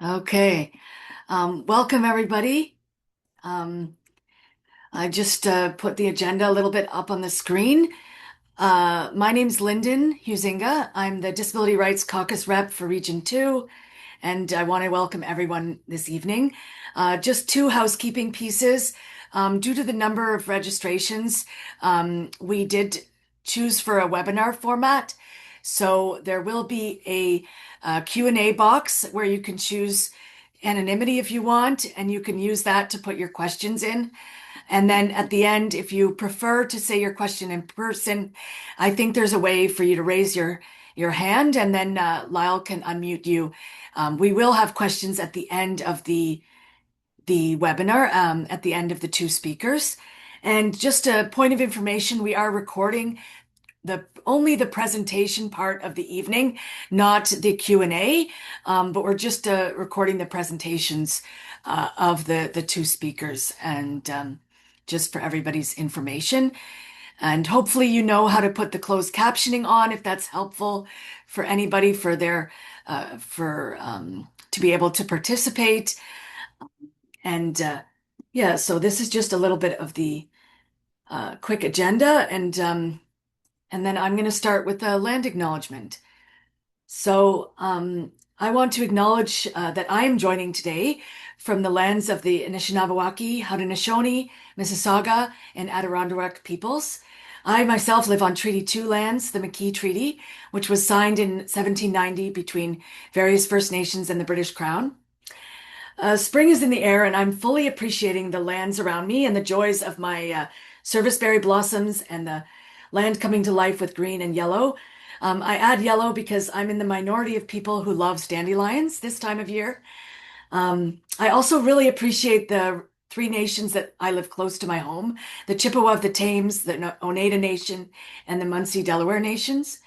Okay. Welcome everybody. Um, I just put the agenda a little bit up on the screen. My name's Lyndon Huizinga. I'm the Disability Rights Caucus rep for Region 2, and I want to welcome everyone this evening. Just two housekeeping pieces. Due to the number of registrations, we did choose for a webinar format. So there will be a Q&A box where you can choose anonymity if you want, and you can use that to put your questions in. And then at the end, if you prefer to say your question in person, I think there's a way for you to raise your hand, and then Lyle can unmute you. We will have questions at the end of the webinar, at the end of the two speakers. And just a point of information, we are recording only the presentation part of the evening, not the Q&A, but we're just recording the presentations of the two speakers, and just for everybody's information. And hopefully you know how to put the closed captioning on if that's helpful for anybody for their for to be able to participate. And yeah, so this is just a little bit of the quick agenda, and then I'm going to start with a land acknowledgement. So I want to acknowledge that I am joining today from the lands of the Anishinaabe, Haudenosaunee, Mississauga, and Adirondack peoples. I myself live on Treaty 2 lands, the McKee Treaty, which was signed in 1790 between various First Nations and the British Crown. Spring is in the air, and I'm fully appreciating the lands around me and the joys of my serviceberry blossoms and the land coming to life with green and yellow. I add yellow because I'm in the minority of people who loves dandelions this time of year. I also really appreciate the three nations that I live close to my home, the Chippewa of the Thames, the Oneida Nation, and the Munsee Delaware Nations.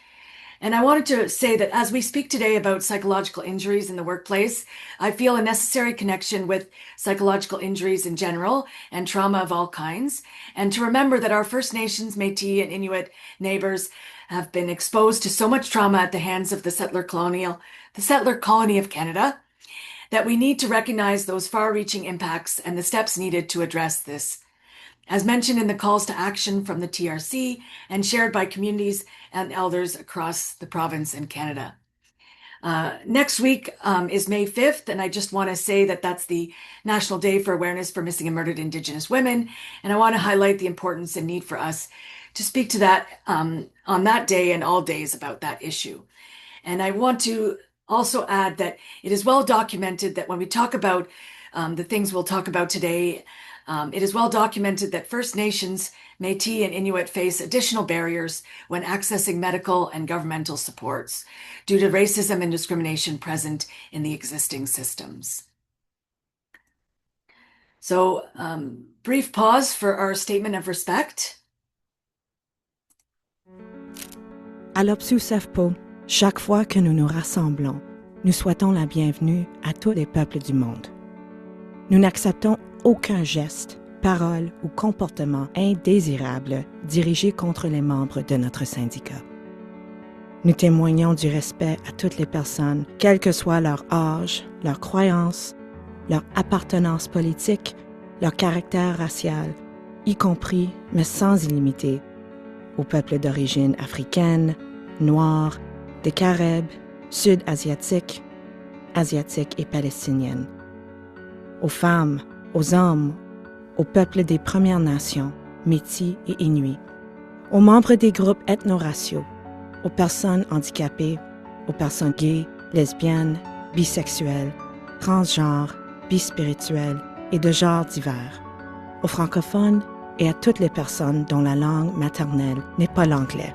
And I wanted to say that as we speak today about psychological injuries in the workplace, I feel a necessary connection with psychological injuries in general and trauma of all kinds, and to remember that our First Nations, Métis, and Inuit neighbors have been exposed to so much trauma at the hands of the settler colony of Canada, that we need to recognize those far-reaching impacts and the steps needed to address this, as mentioned in the calls to action from the TRC and shared by communities and elders across the province and Canada. Next week is May 5th, and I just want to say that that's the National Day for Awareness for Missing and Murdered Indigenous Women, and I want to highlight the importance and need for us to speak to that on that day and all days about that issue. And I want to also add that it is well documented that when we talk about the things we'll talk about today, it is well documented that First Nations, Métis, and Inuit face additional barriers when accessing medical and governmental supports due to racism and discrimination present in the existing systems. So, brief pause for our statement of respect. À l'Opsu-Sefpo, chaque fois que nous nous rassemblons, nous souhaitons la bienvenue à tous les peuples du monde. Nous n'acceptons aucun geste, parole ou comportement indésirable dirigé contre les membres de notre syndicat. Nous témoignons du respect à toutes les personnes, quel que soit leur âge, leur croyance, leur appartenance politique, leur caractère racial, y compris, mais sans illimité, aux peuples d'origine africaine, noire, des Caribes, sud-asiatiques, asiatiques et palestiniennes, aux femmes, aux hommes, aux peuples des Premières Nations, Métis et Inuits, aux membres des groupes ethno-raciaux, aux personnes handicapées, aux personnes gays, lesbiennes, bisexuelles, transgenres, bispirituelles et de genres divers, aux francophones et à toutes les personnes dont la langue maternelle n'est pas l'anglais.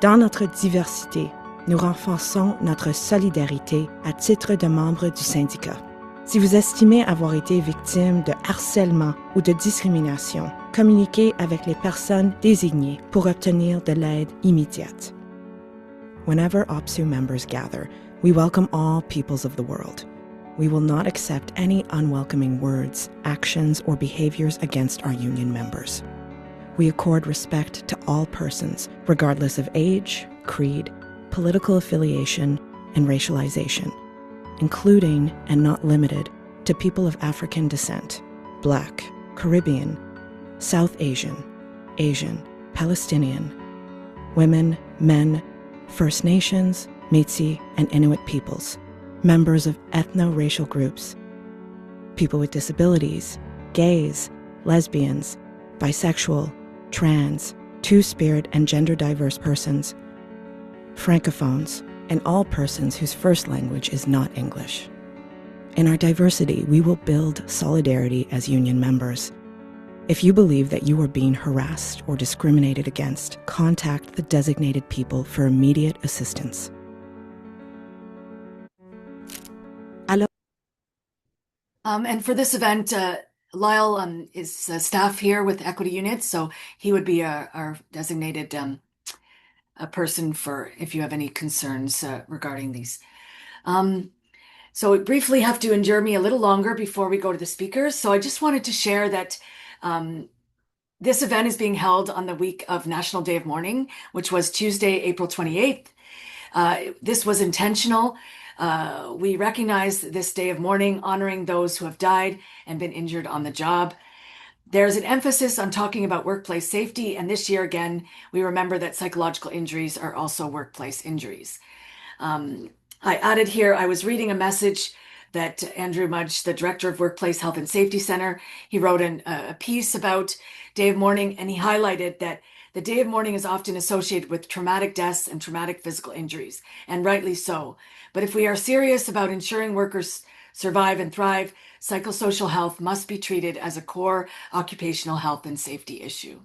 Dans notre diversité, nous renforçons notre solidarité à titre de membres du syndicat. Si vous estimez avoir été victime de harcèlement ou de discrimination, communiquez avec les personnes désignées pour obtenir de l'aide immédiate. Whenever OPSU members gather, we welcome all peoples of the world. We will not accept any unwelcoming words, actions, or behaviors against our union members. We accord respect to all persons, regardless of age, creed, political affiliation, and racialization. including and not limited to people of African descent, Black, Caribbean, South Asian, Asian, Palestinian, women, men, First Nations, Métis, and Inuit peoples, members of ethno-racial groups, people with disabilities, gays, lesbians, bisexual, trans, two-spirit and gender-diverse persons, francophones, and all persons whose first language is not English. In our diversity, we will build solidarity as union members. If you believe that you are being harassed or discriminated against, contact the designated people for immediate assistance. And for this event, Lyle is staff here with Equity Units, so he would be our designated a person for if you have any concerns regarding these. So we briefly have to endure me a little longer before we go to the speakers. So I just wanted to share that this event is being held on the week of National Day of Mourning, which was Tuesday, April 28th. This was intentional. We recognize this day of mourning, honoring those who have died and been injured on the job. There's an emphasis on talking about workplace safety, and this year again, we remember that psychological injuries are also workplace injuries. I added here, I was reading a message that Andrew Mudge, the director of Workplace Health and Safety Center, he wrote a piece about Day of Mourning, and he highlighted that the Day of Mourning is often associated with traumatic deaths and traumatic physical injuries, and rightly so. But if we are serious about ensuring workers survive and thrive, psychosocial health must be treated as a core occupational health and safety issue.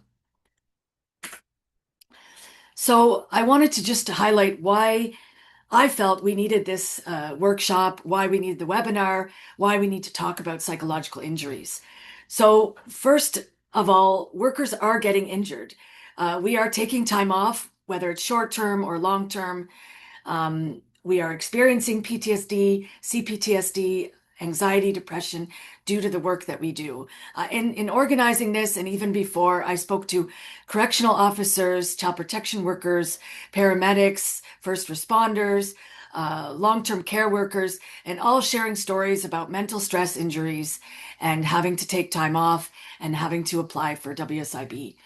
So I wanted to just highlight why I felt we needed this workshop, why we needed the webinar, why we need to talk about psychological injuries. So first of all, workers are getting injured. We are taking time off, whether it's short-term or long-term. We are experiencing PTSD, CPTSD, anxiety, depression due to the work that we do. In organizing this, and even before, I spoke to correctional officers, child protection workers, paramedics, first responders, long-term care workers, and all sharing stories about mental stress injuries and having to take time off and having to apply for WSIB.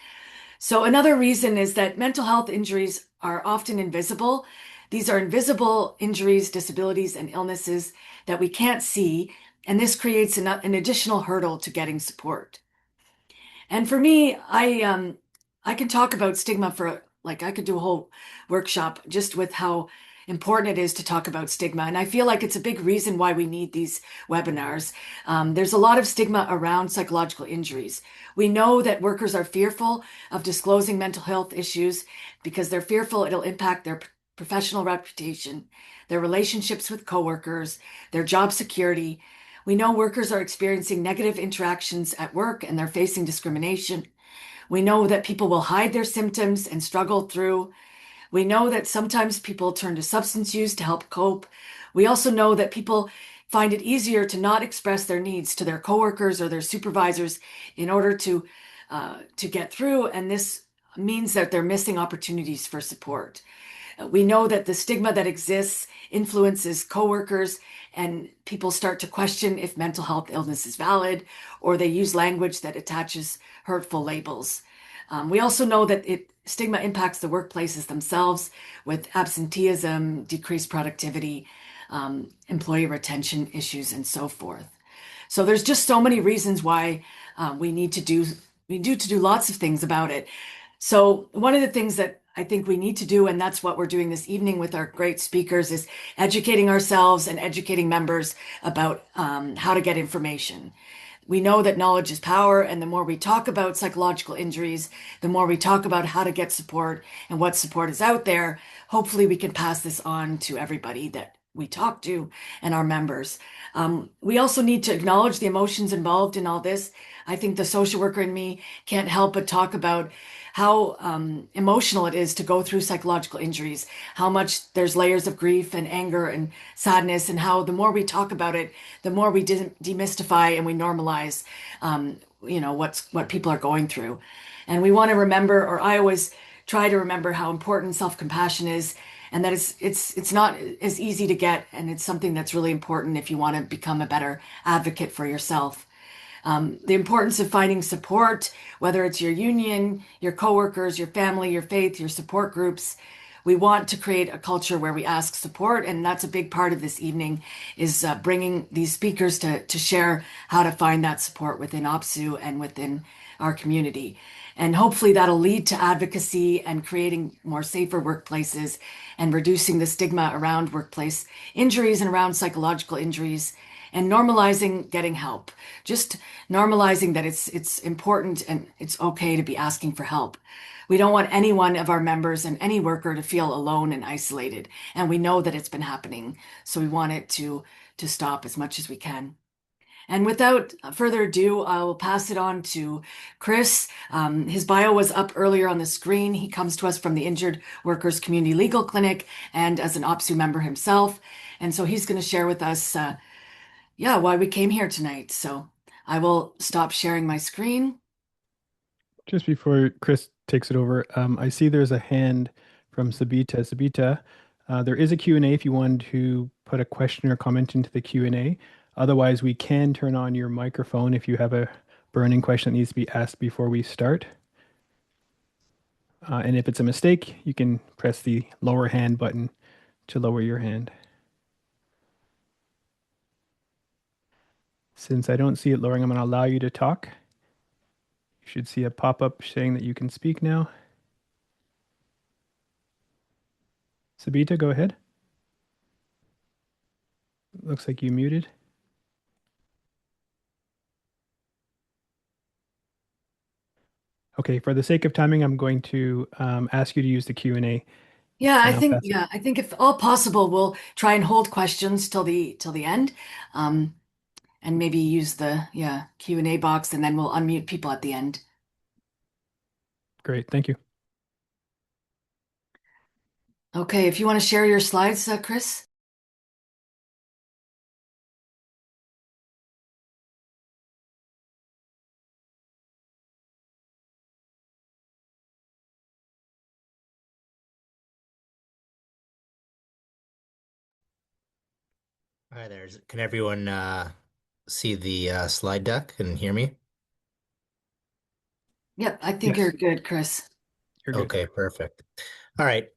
So another reason is that mental health injuries are often invisible. These are invisible injuries, disabilities, and illnesses that we can't see, and this creates an additional hurdle to getting support. And for me, I can talk about stigma for, like, I could do a whole workshop just with how important it is to talk about stigma. And I feel like it's a big reason why we need these webinars. There's a lot of stigma around psychological injuries. We know that workers are fearful of disclosing mental health issues because they're fearful it'll impact their professional reputation, their relationships with coworkers, their job security. We know workers are experiencing negative interactions at work and they're facing discrimination. We know that people will hide their symptoms and struggle through. We know that sometimes people turn to substance use to help cope. We also know that people find it easier to not express their needs to their coworkers or their supervisors in order to get through, and this means that they're missing opportunities for support. We know that the stigma that exists influences coworkers, and people start to question if mental health illness is valid, or they use language that attaches hurtful labels. We also know that stigma impacts the workplaces themselves with absenteeism, decreased productivity, employee retention issues, and so forth. So there's just so many reasons why we need to do lots of things about it. So one of the things that I think we need to do, and that's what we're doing this evening with our great speakers, is educating ourselves and educating members about how to get information. We know that knowledge is power, and the more we talk about psychological injuries, the more we talk about how to get support and what support is out there, hopefully we can pass this on to everybody that we talk to and our members. We also need to acknowledge the emotions involved in all this. I think the social worker in me can't help but talk about how emotional it is to go through psychological injuries, how much there's layers of grief and anger and sadness, and how the more we talk about it, the more we demystify and we normalize, what people are going through. And we want to remember, or I always try to remember, how important self-compassion is, and that it's not as easy to get, and it's something that's really important if you want to become a better advocate for yourself. The importance of finding support, whether it's your union, your coworkers, your family, your faith, your support groups. We want to create a culture where we ask support, and that's a big part of this evening is bringing these speakers to share how to find that support within OPSEU and within our community. And hopefully that'll lead to advocacy and creating more safer workplaces and reducing the stigma around workplace injuries and around psychological injuries and normalizing getting help. Just normalizing that it's important and it's okay to be asking for help. We don't want any one of our members and any worker to feel alone and isolated. And we know that it's been happening. So we want it to stop as much as we can. And without further ado, I will pass it on to Chris. His bio was up earlier on the screen. He comes to us from the Injured Workers Community Legal Clinic and as an OPSEU member himself. And so he's going to share with us, why we came here tonight. So I will stop sharing my screen. Just before Chris takes it over, I see there's a hand from Sabita. Sabita, there is a Q&A if you want to put a question or comment into the Q&A. Otherwise, we can turn on your microphone if you have a burning question that needs to be asked before we start. And if it's a mistake, you can press the lower hand button to lower your hand. Since I don't see it lowering, I'm going to allow you to talk. You should see a pop-up saying that you can speak now. Sabita, go ahead. Looks like you muted. Okay, for the sake of timing, I'm going to ask you to use the Q&A. Yeah, And I'll pass it. I think if all possible, we'll try and hold questions till the end. And maybe use the Q&A box and then we'll unmute people at the end. Great, thank you. Okay, if you want to share your slides, Chris. Hi there. Can everyone see the slide deck and hear me? Yep, I think Yes. you're good, Chris. You're good. Okay, perfect. All right.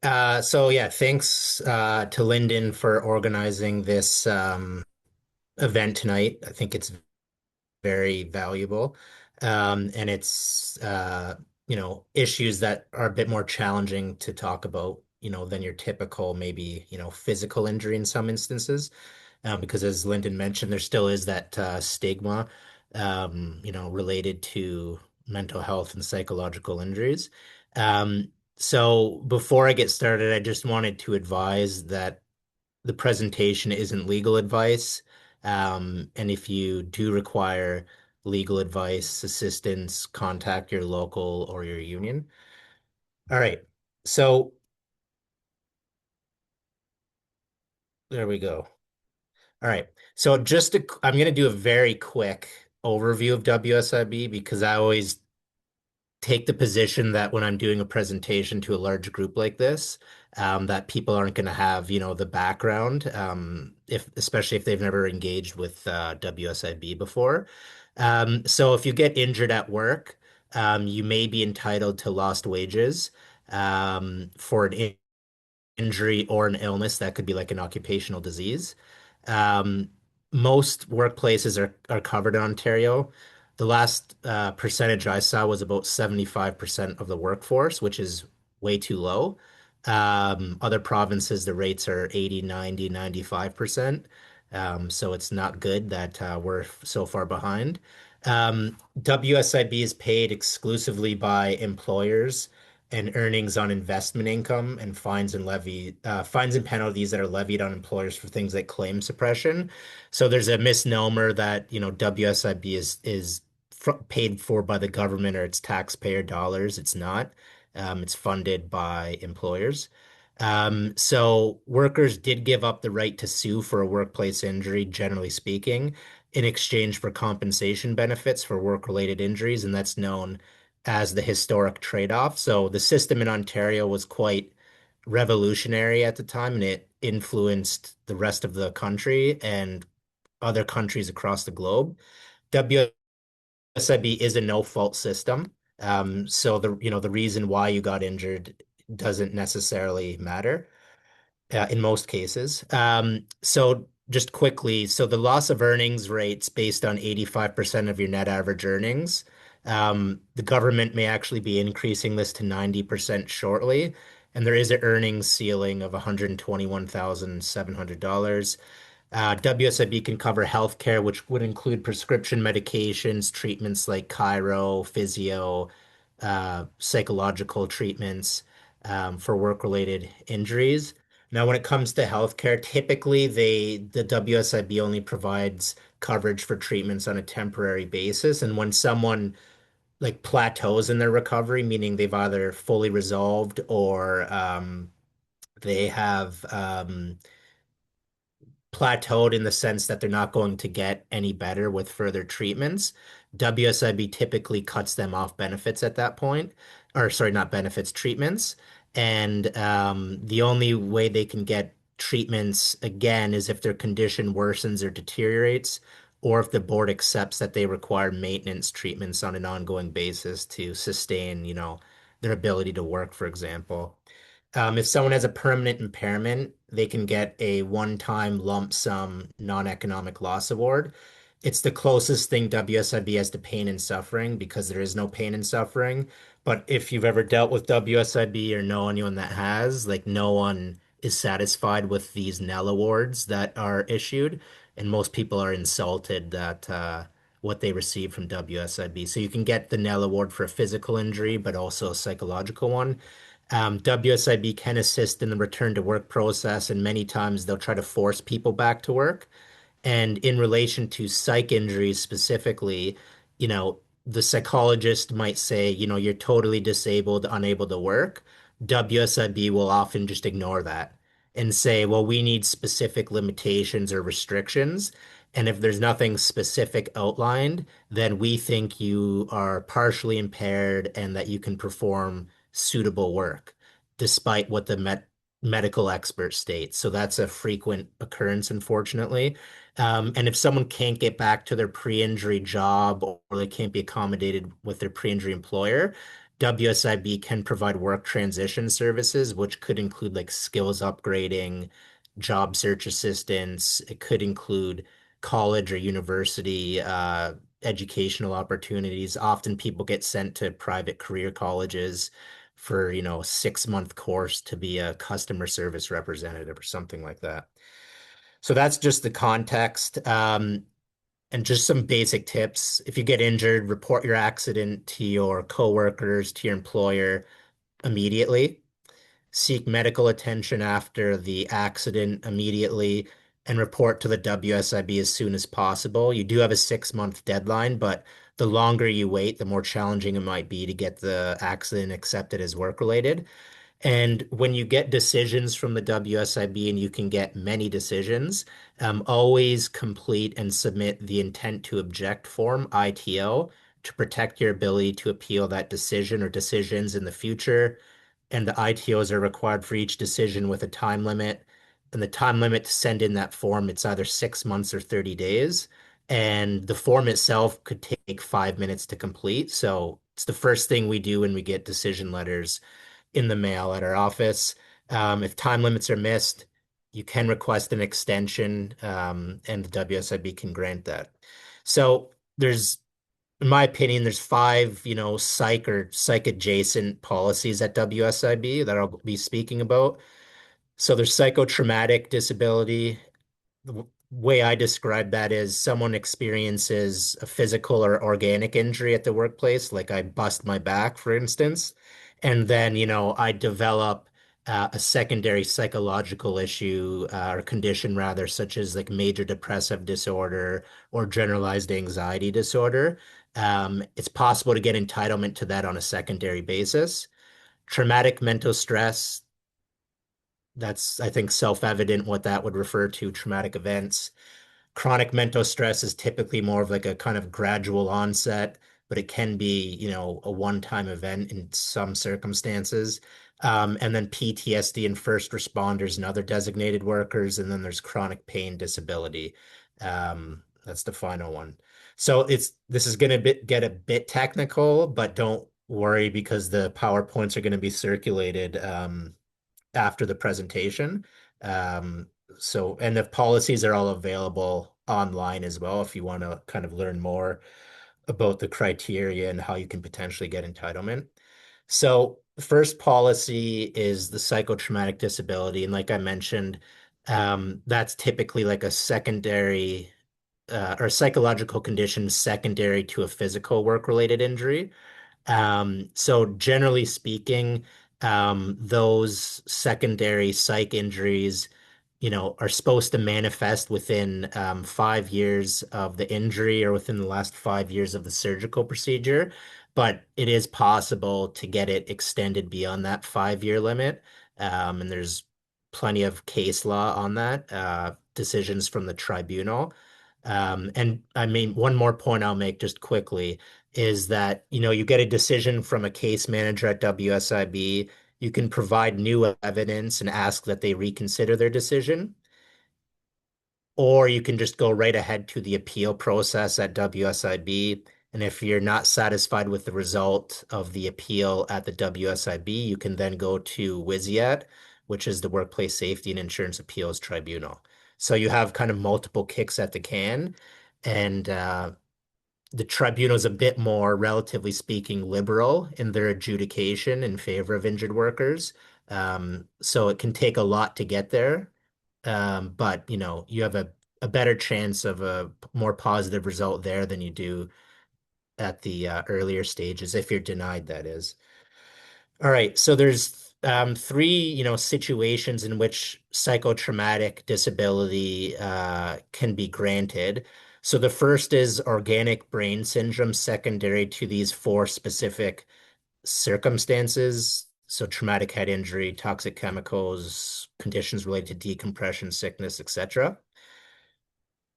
So yeah, thanks to Lyndon for organizing this event tonight. I think it's very valuable. And it's issues that are a bit more challenging to talk about, than your typical maybe, physical injury in some instances. Because as Lyndon mentioned, there still is that stigma, related to mental health and psychological injuries. So before I get started, I just wanted to advise that the presentation isn't legal advice. And if you do require legal advice, assistance, contact your local or your union. All right. So there we go. All right. So I'm going to do a very quick overview of WSIB because I always take the position that when I'm doing a presentation to a large group like this, that people aren't going to have, the background, especially if they've never engaged with WSIB before. So if you get injured at work, you may be entitled to lost wages for an injury or an illness that could be like an occupational disease. Um, Most workplaces are covered in Ontario. The last percentage I saw was about 75% of the workforce, which is way too low. Other provinces, the rates are 80, 90, 95%. So it's not good that we're so far behind. WSIB is paid exclusively by employers and earnings on investment income and fines and penalties that are levied on employers for things like claim suppression. So there's a misnomer that, WSIB is paid for by the government or it's taxpayer dollars. It's not. It's funded by employers. So workers did give up the right to sue for a workplace injury, generally speaking, in exchange for compensation benefits for work-related injuries, and that's known as the historic trade-off. So the system in Ontario was quite revolutionary at the time, and it influenced the rest of the country and other countries across the globe. WSIB is a no-fault system. So the reason why you got injured doesn't necessarily matter in most cases. So just quickly, so the loss of earnings rates based on 85% of your net average earnings. The government may actually be increasing this to 90% shortly, and there is an earnings ceiling of $121,700. WSIB can cover healthcare, which would include prescription medications, treatments like chiro, physio, psychological treatments for work-related injuries. Now, when it comes to healthcare, typically the WSIB only provides coverage for treatments on a temporary basis. And when someone like plateaus in their recovery, meaning they've either fully resolved or they have plateaued in the sense that they're not going to get any better with further treatments. WSIB typically cuts them off benefits at that point, or sorry, not benefits, treatments. And the only way they can get treatments again is if their condition worsens or deteriorates, or if the board accepts that they require maintenance treatments on an ongoing basis to sustain, their ability to work, for example. If someone has a permanent impairment, they can get a one-time lump sum non-economic loss award. It's the closest thing WSIB has to pain and suffering because there is no pain and suffering. But if you've ever dealt with WSIB or know anyone that has, like no one is satisfied with these Nell awards that are issued, and most people are insulted that what they receive from WSIB. So you can get the Nell award for a physical injury, but also a psychological one. WSIB can assist in the return to work process, and many times they'll try to force people back to work. And in relation to psych injuries specifically, the psychologist might say, you're totally disabled, unable to work. WSIB will often just ignore that and say, well, we need specific limitations or restrictions. And if there's nothing specific outlined, then we think you are partially impaired and that you can perform suitable work, despite what the medical expert states. So that's a frequent occurrence, unfortunately. And if someone can't get back to their pre-injury job or they can't be accommodated with their pre-injury employer, WSIB can provide work transition services, which could include like skills upgrading, job search assistance. It could include college or university educational opportunities. Often people get sent to private career colleges for, a 6-month course to be a customer service representative or something like that. So that's just the context. And just some basic tips. If you get injured, report your accident to your coworkers, to your employer immediately. Seek medical attention after the accident immediately and report to the WSIB as soon as possible. You do have a 6-month deadline, but the longer you wait, the more challenging it might be to get the accident accepted as work-related. And when you get decisions from the WSIB, and you can get many decisions, always complete and submit the intent to object form, ITO, to protect your ability to appeal that decision or decisions in the future. And the ITOs are required for each decision with a time limit. And the time limit to send in that form, it's either 6 months or 30 days. And the form itself could take 5 minutes to complete. So it's the first thing we do when we get decision letters in the mail at our office. If time limits are missed, you can request an extension, and the WSIB can grant that. So in my opinion, there's 5, psych or psych adjacent policies at WSIB that I'll be speaking about. So there's psychotraumatic disability. The way I describe that is someone experiences a physical or organic injury at the workplace, like I bust my back, for instance, and then, I develop a secondary psychological issue or condition rather, such as like major depressive disorder or generalized anxiety disorder. It's possible to get entitlement to that on a secondary basis. Traumatic mental stress, that's, I think, self-evident what that would refer to, traumatic events. Chronic mental stress is typically more of like a kind of gradual onset, but it can be, a one-time event in some circumstances. And then PTSD and first responders and other designated workers. And then there's chronic pain disability. That's the final one. So this is going to get a bit technical, but don't worry because the PowerPoints are going to be circulated after the presentation. Um, and the policies are all available online as well if you want to kind of learn more about the criteria and how you can potentially get entitlement. So the first policy is the psychotraumatic disability. And like I mentioned, that's typically like a secondary or psychological condition secondary to a physical work-related injury. So generally speaking, those secondary psych injuries, are supposed to manifest within 5 years of the injury or within the last 5 years of the surgical procedure. But it is possible to get it extended beyond that 5 year limit. And there's plenty of case law on that, decisions from the tribunal. And I mean, one more point I'll make just quickly is that, you get a decision from a case manager at WSIB. You can provide new evidence and ask that they reconsider their decision, or you can just go right ahead to the appeal process at WSIB. And if you're not satisfied with the result of the appeal at the WSIB, you can then go to WSIAT, which is the Workplace Safety and Insurance Appeals Tribunal. So you have kind of multiple kicks at the can, and the tribunal is a bit more, relatively speaking, liberal in their adjudication in favor of injured workers. So it can take a lot to get there. But you have a better chance of a more positive result there than you do at the earlier stages, if you're denied, that is. All right, so there's three, situations in which psychotraumatic disability can be granted. So the first is organic brain syndrome secondary to these four specific circumstances. So traumatic head injury, toxic chemicals, conditions related to decompression, sickness, etc.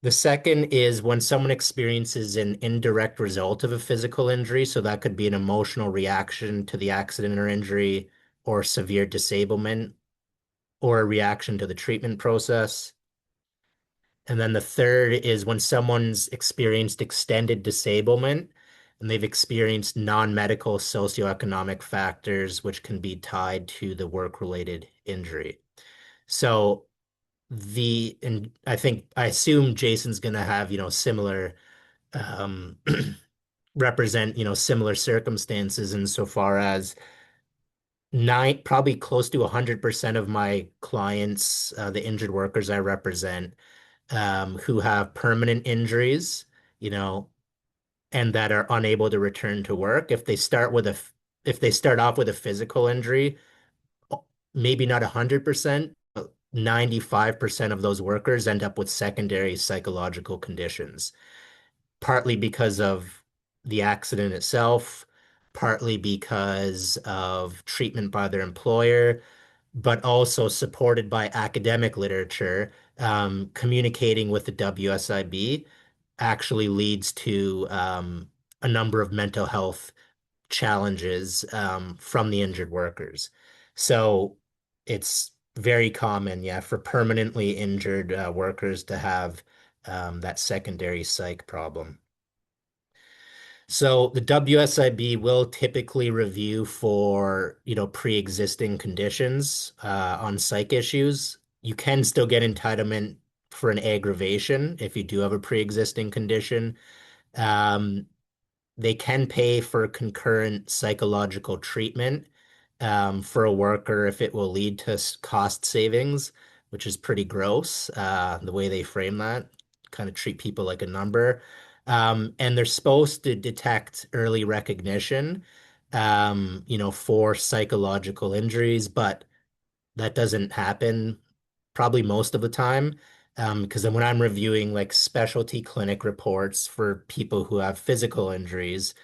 The second is when someone experiences an indirect result of a physical injury. So that could be an emotional reaction to the accident or injury, or severe disablement, or a reaction to the treatment process. And then the third is when someone's experienced extended disablement and they've experienced non-medical socioeconomic factors which can be tied to the work-related injury. So and I assume Jason's going to have, similar um, represent, similar circumstances insofar as probably close to 100% of my clients, the injured workers I represent, who have permanent injuries, you know, and that are unable to return to work. If they start off with a physical injury, maybe not 100%, but 95% of those workers end up with secondary psychological conditions, partly because of the accident itself, partly because of treatment by their employer, but also supported by academic literature. Communicating with the WSIB actually leads to a number of mental health challenges from the injured workers. So it's very common, yeah, for permanently injured workers to have that secondary psych problem. So the WSIB will typically review for, pre-existing conditions on psych issues. You can still get entitlement for an aggravation if you do have a pre-existing condition. Um, they can pay for concurrent psychological treatment for a worker if it will lead to cost savings, which is pretty gross, the way they frame that, kind of treat people like a number. And they're supposed to detect early recognition, for psychological injuries, but that doesn't happen probably most of the time. Because then when I'm reviewing like specialty clinic reports for people who have physical injuries,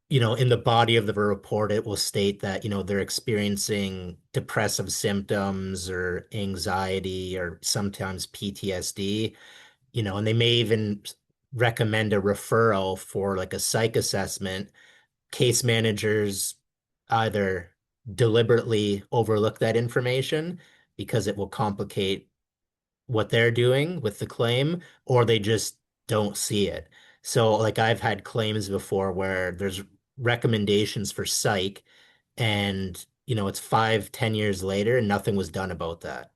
in the body of the report, it will state that, they're experiencing depressive symptoms or anxiety or sometimes PTSD, and they may even recommend a referral for like a psych assessment. Case managers either deliberately overlook that information because it will complicate what they're doing with the claim, or they just don't see it. So, like, I've had claims before where there's recommendations for psych, and it's 5, 10 years later, and nothing was done about that.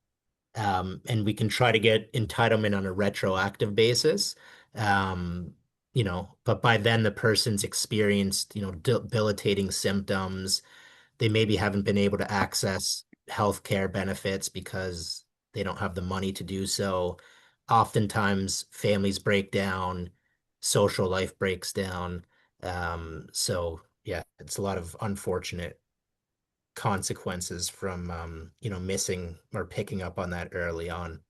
And we can try to get entitlement on a retroactive basis. Um, but by then the person's experienced, debilitating symptoms. They maybe haven't been able to access healthcare benefits because they don't have the money to do so. Oftentimes, families break down, social life breaks down. So yeah, it's a lot of unfortunate consequences from missing or picking up on that early on.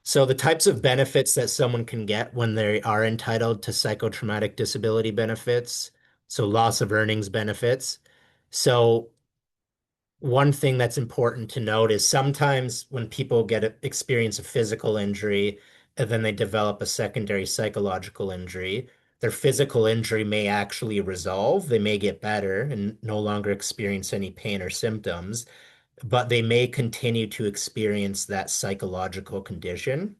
So the types of benefits that someone can get when they are entitled to psychotraumatic disability benefits, so loss of earnings benefits. So one thing that's important to note is sometimes when people experience a physical injury and then they develop a secondary psychological injury, their physical injury may actually resolve. They may get better and no longer experience any pain or symptoms, but they may continue to experience that psychological condition.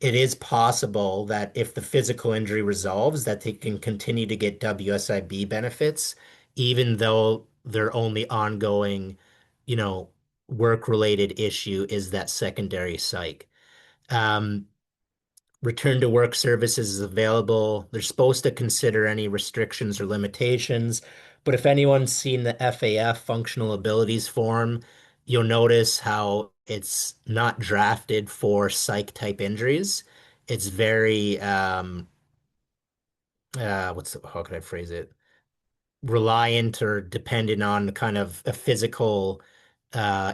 It is possible that if the physical injury resolves, that they can continue to get WSIB benefits, even though their only ongoing, you know, work-related issue is that secondary psych. Um, Return to work services is available. They're supposed to consider any restrictions or limitations. But if anyone's seen the FAF functional abilities form, you'll notice how it's not drafted for psych type injuries. It's very, how could I phrase it? Reliant or dependent on kind of a physical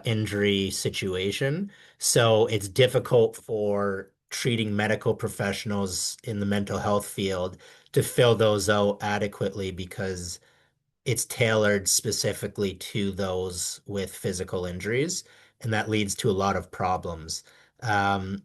injury situation. So it's difficult for treating medical professionals in the mental health field to fill those out adequately because it's tailored specifically to those with physical injuries, and that leads to a lot of problems. Um,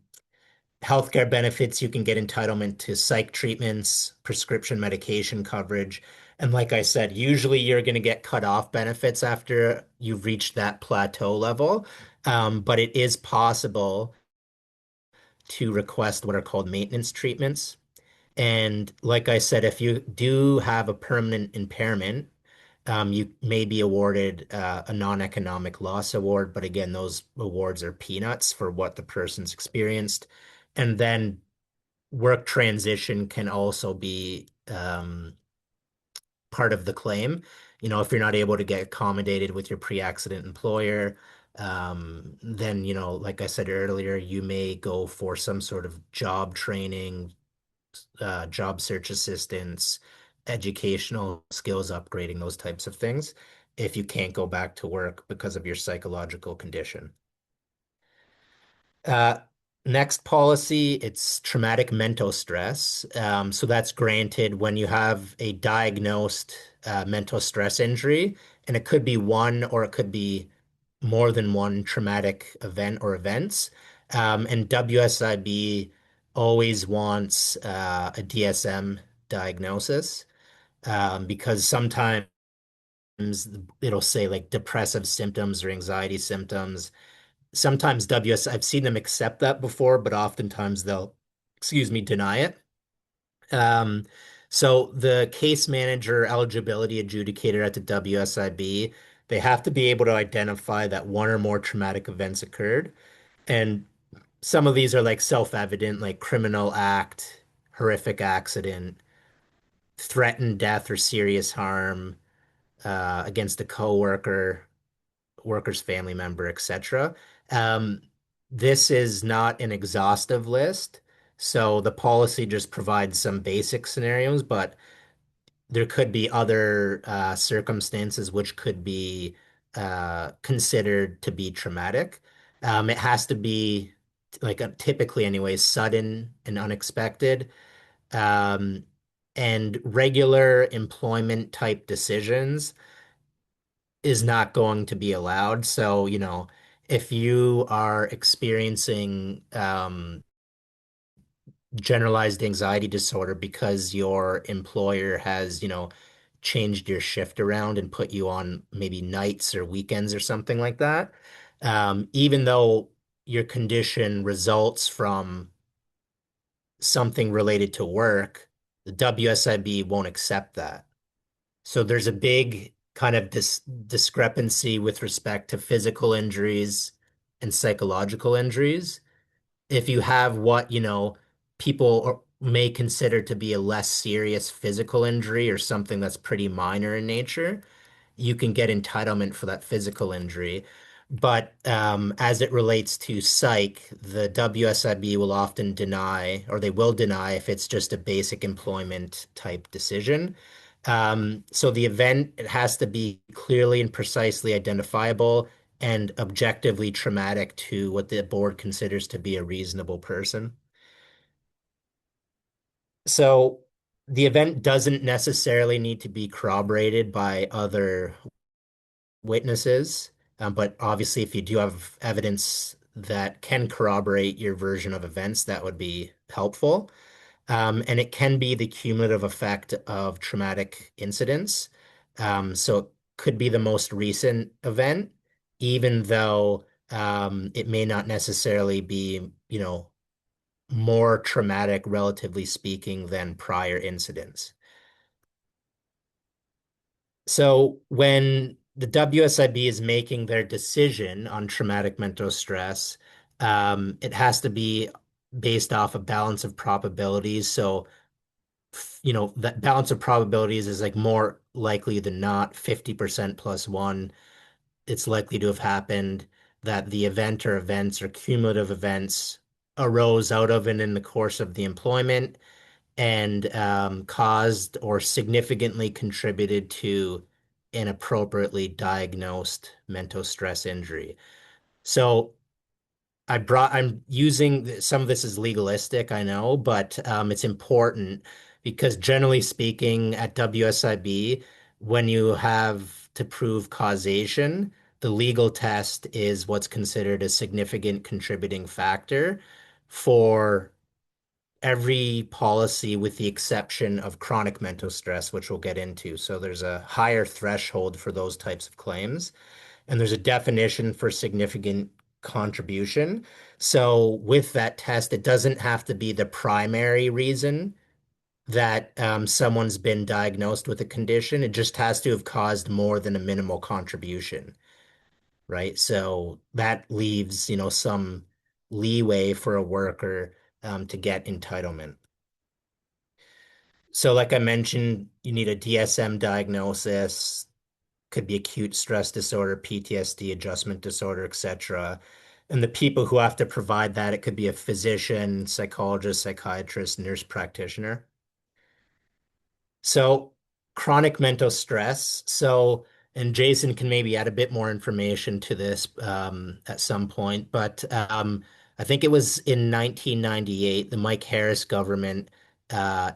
Healthcare benefits, you can get entitlement to psych treatments, prescription medication coverage. And like I said, usually you're going to get cut off benefits after you've reached that plateau level. But it is possible to request what are called maintenance treatments. And like I said, if you do have a permanent impairment, you may be awarded a non-economic loss award. But again, those awards are peanuts for what the person's experienced. And then work transition can also be part of the claim. If you're not able to get accommodated with your pre-accident employer, then, like I said earlier, you may go for some sort of job training, job search assistance, educational skills upgrading, those types of things, if you can't go back to work because of your psychological condition. Uh, Next policy, it's traumatic mental stress. So that's granted when you have a diagnosed mental stress injury, and it could be one or it could be more than one traumatic event or events. And WSIB always wants a DSM diagnosis because sometimes it'll say like depressive symptoms or anxiety symptoms. Sometimes I've seen them accept that before, but oftentimes they'll, excuse me, deny it. Um, so the case manager eligibility adjudicator at the WSIB, they have to be able to identify that one or more traumatic events occurred. And some of these are like self-evident, like criminal act, horrific accident, threatened death or serious harm against a coworker, worker's family member, etc. Um, this is not an exhaustive list, so the policy just provides some basic scenarios, but there could be other circumstances which could be considered to be traumatic. It has to be like typically anyways, sudden and unexpected. Um, and regular employment type decisions is not going to be allowed. So, if you are experiencing generalized anxiety disorder because your employer has, changed your shift around and put you on maybe nights or weekends or something like that. Even though your condition results from something related to work, the WSIB won't accept that. So there's a big kind of discrepancy with respect to physical injuries and psychological injuries. If you have what, people may consider to be a less serious physical injury or something that's pretty minor in nature, you can get entitlement for that physical injury. But as it relates to psych, the WSIB will often deny, or they will deny if it's just a basic employment type decision. So the event, it has to be clearly and precisely identifiable and objectively traumatic to what the board considers to be a reasonable person. So the event doesn't necessarily need to be corroborated by other witnesses. But obviously, if you do have evidence that can corroborate your version of events, that would be helpful. And it can be the cumulative effect of traumatic incidents. So it could be the most recent event, even though it may not necessarily be, more traumatic, relatively speaking, than prior incidents. So when the WSIB is making their decision on traumatic mental stress, it has to be based off a balance of probabilities. So, that balance of probabilities is like more likely than not, 50% plus one, it's likely to have happened that the event or events or cumulative events arose out of and in the course of the employment and caused or significantly contributed to an appropriately diagnosed mental stress injury. So I'm using some of this is legalistic, I know, but it's important because generally speaking, at WSIB, when you have to prove causation, the legal test is what's considered a significant contributing factor for every policy with the exception of chronic mental stress, which we'll get into. So there's a higher threshold for those types of claims, and there's a definition for significant contribution. So with that test, it doesn't have to be the primary reason that someone's been diagnosed with a condition. It just has to have caused more than a minimal contribution, right? So that leaves, some leeway for a worker to get entitlement. So like I mentioned, you need a DSM diagnosis, could be acute stress disorder, PTSD, adjustment disorder, etc. And the people who have to provide that, it could be a physician, psychologist, psychiatrist, nurse practitioner. So chronic mental stress. So, and Jason can maybe add a bit more information to this at some point, but I think it was in 1998, the Mike Harris government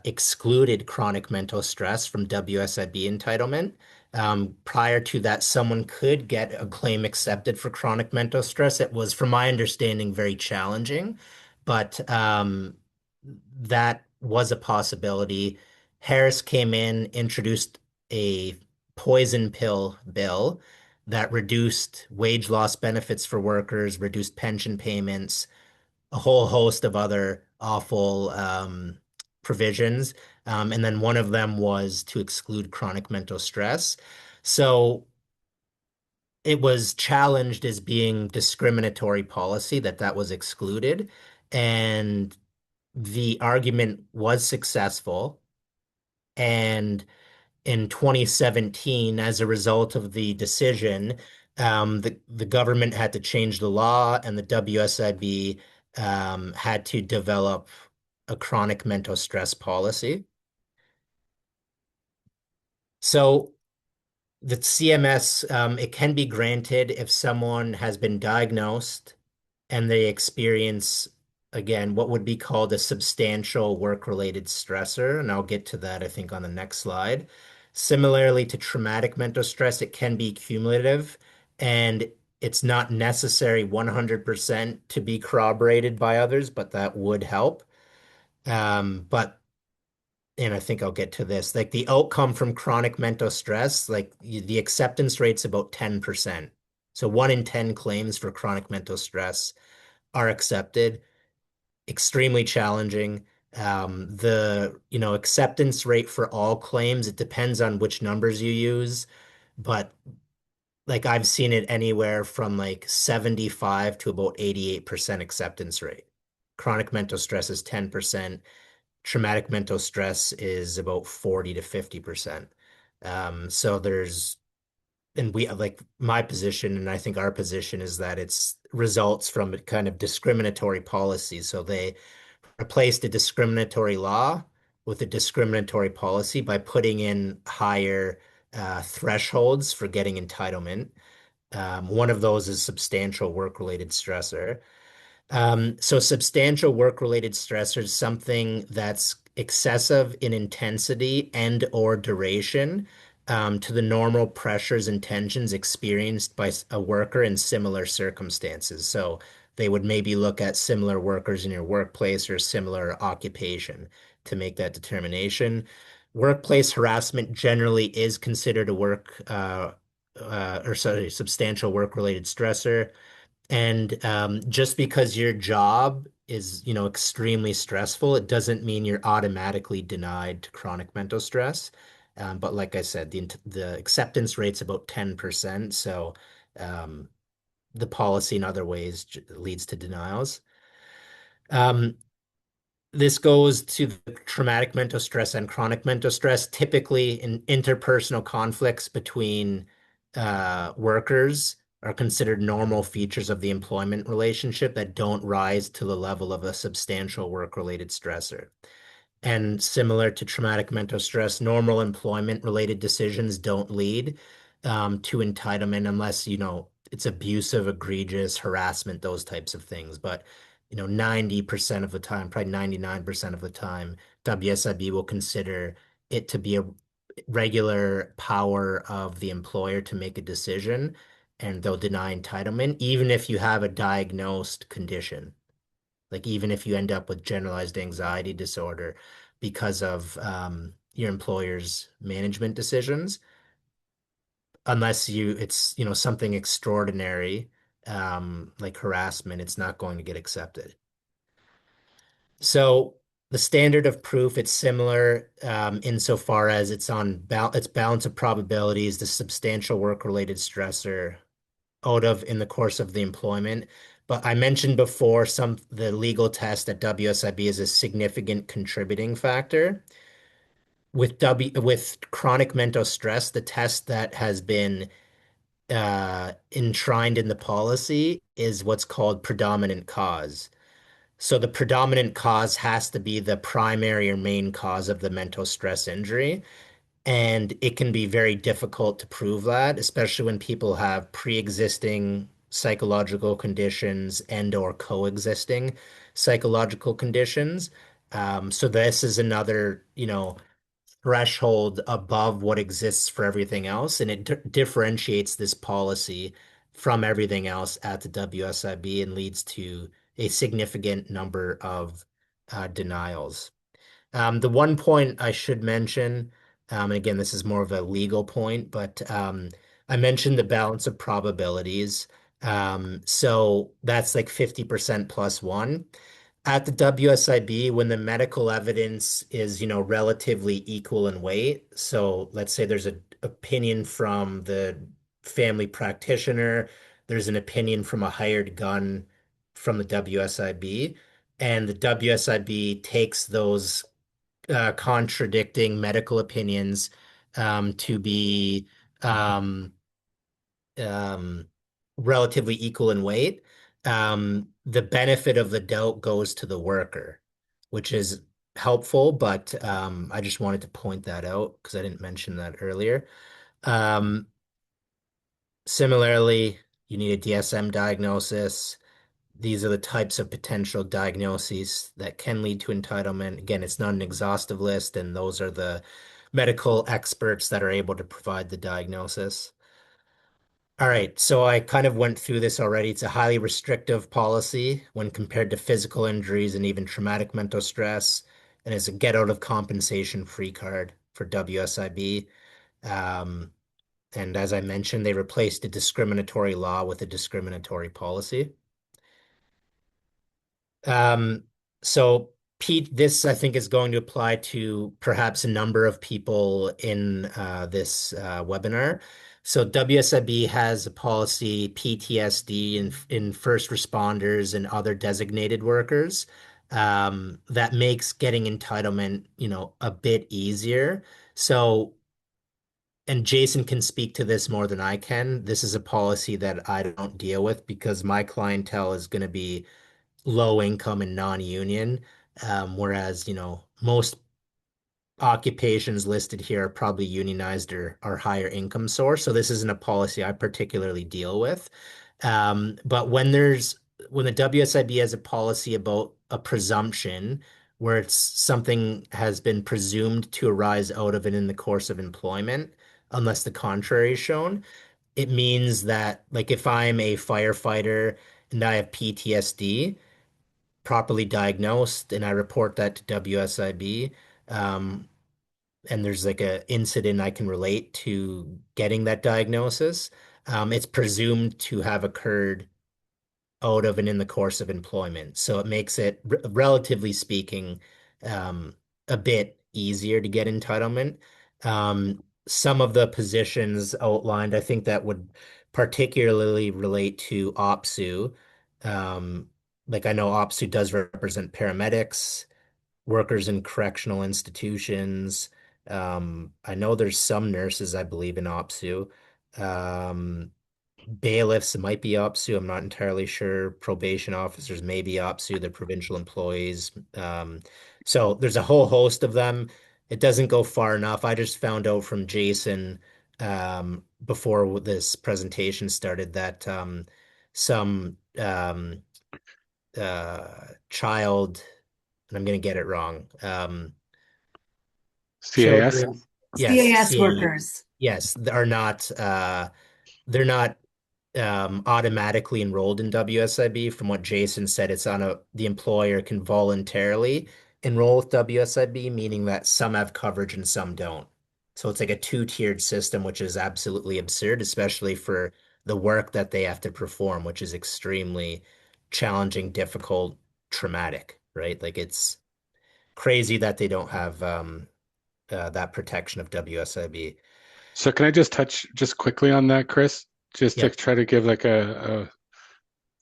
excluded chronic mental stress from WSIB entitlement. Prior to that, someone could get a claim accepted for chronic mental stress. It was, from my understanding, very challenging, but that was a possibility. Harris came in, introduced a poison pill bill that reduced wage loss benefits for workers, reduced pension payments, a whole host of other awful provisions. And then one of them was to exclude chronic mental stress. So it was challenged as being discriminatory policy that was excluded. And the argument was successful. And in 2017, as a result of the decision, the government had to change the law, and the WSIB had to develop a chronic mental stress policy. So the CMS, it can be granted if someone has been diagnosed and they experience, again, what would be called a substantial work-related stressor. And I'll get to that, I think, on the next slide. Similarly to traumatic mental stress, it can be cumulative and it's not necessary 100% to be corroborated by others, but that would help. But and I think I'll get to this, like the outcome from chronic mental stress, like the acceptance rate's about 10%. So 1 in 10 claims for chronic mental stress are accepted. Extremely challenging. The acceptance rate for all claims, it depends on which numbers you use, but like I've seen it anywhere from like 75 to about 88% acceptance rate. Chronic mental stress is 10%. Traumatic mental stress is about 40 to 50%. So and we like my position, and I think our position is that it's results from a kind of discriminatory policy. So they replaced a discriminatory law with a discriminatory policy by putting in higher thresholds for getting entitlement. One of those is substantial work-related stressor. So substantial work-related stressor is something that's excessive in intensity and or duration to the normal pressures and tensions experienced by a worker in similar circumstances. So they would maybe look at similar workers in your workplace or similar occupation to make that determination. Workplace harassment generally is considered a substantial work-related stressor. And just because your job is, extremely stressful, it doesn't mean you're automatically denied to chronic mental stress. But like I said, the acceptance rate's about 10%. So um, the policy in other ways leads to denials. Um, this goes to the traumatic mental stress and chronic mental stress, typically in interpersonal conflicts between workers are considered normal features of the employment relationship that don't rise to the level of a substantial work-related stressor. And similar to traumatic mental stress, normal employment-related decisions don't lead to entitlement unless, it's abusive, egregious, harassment, those types of things. But 90% of the time, probably 99% of the time, WSIB will consider it to be a regular power of the employer to make a decision, and they'll deny entitlement, even if you have a diagnosed condition. Like even if you end up with generalized anxiety disorder because of your employer's management decisions, unless it's something extraordinary, like harassment, it's not going to get accepted. So the standard of proof, it's similar insofar as its balance of probabilities, the substantial work-related stressor out of in the course of the employment. But I mentioned before the legal test at WSIB is a significant contributing factor. With chronic mental stress, the test that has been enshrined in the policy is what's called predominant cause. So the predominant cause has to be the primary or main cause of the mental stress injury. And it can be very difficult to prove that, especially when people have pre-existing psychological conditions and or coexisting psychological conditions. So this is another, threshold above what exists for everything else, and it differentiates this policy from everything else at the WSIB and leads to a significant number of denials. The one point I should mention, and again, this is more of a legal point, but I mentioned the balance of probabilities. So that's like 50% plus one. At the WSIB, when the medical evidence is, relatively equal in weight, so let's say there's an opinion from the family practitioner, there's an opinion from a hired gun from the WSIB, and the WSIB takes those contradicting medical opinions to be um, um, relatively equal in weight, the benefit of the doubt goes to the worker, which is helpful, but I just wanted to point that out because I didn't mention that earlier. Um, Similarly, you need a DSM diagnosis. These are the types of potential diagnoses that can lead to entitlement. Again, it's not an exhaustive list, and those are the medical experts that are able to provide the diagnosis. All right, so I kind of went through this already. It's a highly restrictive policy when compared to physical injuries and even traumatic mental stress. and it's a get out of compensation free card for WSIB. Um, and as I mentioned, they replaced a discriminatory law with a discriminatory policy. Um, so Pete, this I think is going to apply to perhaps a number of people in this webinar. So WSIB has a policy PTSD in first responders and other designated workers that makes getting entitlement, a bit easier. So, and Jason can speak to this more than I can. This is a policy that I don't deal with because my clientele is going to be low income and non-union, whereas, most occupations listed here are probably unionized or higher income source. So this isn't a policy I particularly deal with. But when the WSIB has a policy about a presumption where it's something has been presumed to arise out of and in the course of employment, unless the contrary is shown, it means that like if I'm a firefighter and I have PTSD, properly diagnosed and I report that to WSIB, um, and there's like a incident I can relate to getting that diagnosis, it's presumed to have occurred out of and in the course of employment. So it makes it, relatively speaking, um, a bit easier to get entitlement. Some of the positions outlined, I think that would particularly relate to OPSU. Um, like I know OPSU does represent paramedics, workers in correctional institutions. I know there's some nurses, I believe, in OPSU. Um, Bailiffs might be OPSU. I'm not entirely sure. Probation officers may be OPSU. They're provincial employees. So there's a whole host of them. It doesn't go far enough. I just found out from Jason before this presentation started that some child, and I'm going to get it wrong. CAS. Children, yes, CAS workers. yes, are not they're not automatically enrolled in WSIB. From what Jason said, it's on the employer can voluntarily enroll with WSIB, meaning that some have coverage and some don't. So it's like a two-tiered system, which is absolutely absurd, especially for the work that they have to perform, which is extremely challenging, difficult, traumatic, right? Like it's crazy that they don't have that protection of WSIB. So can I just touch just quickly on that, Chris? Just to Yep. try to give like a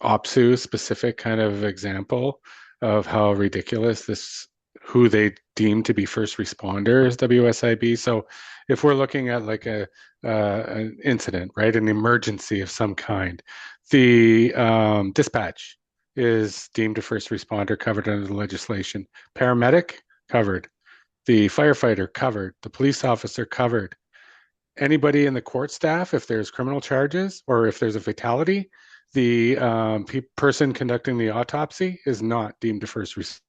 OPSU specific kind of example of how ridiculous this, who they deem to be first responders, WSIB. So if we're looking at like an incident, right, an emergency of some kind, the dispatch is deemed a first responder covered under the legislation. Paramedic covered. The firefighter covered. The police officer covered. Anybody in the court staff, if there's criminal charges or if there's a fatality, the person conducting the autopsy is not deemed a first responder.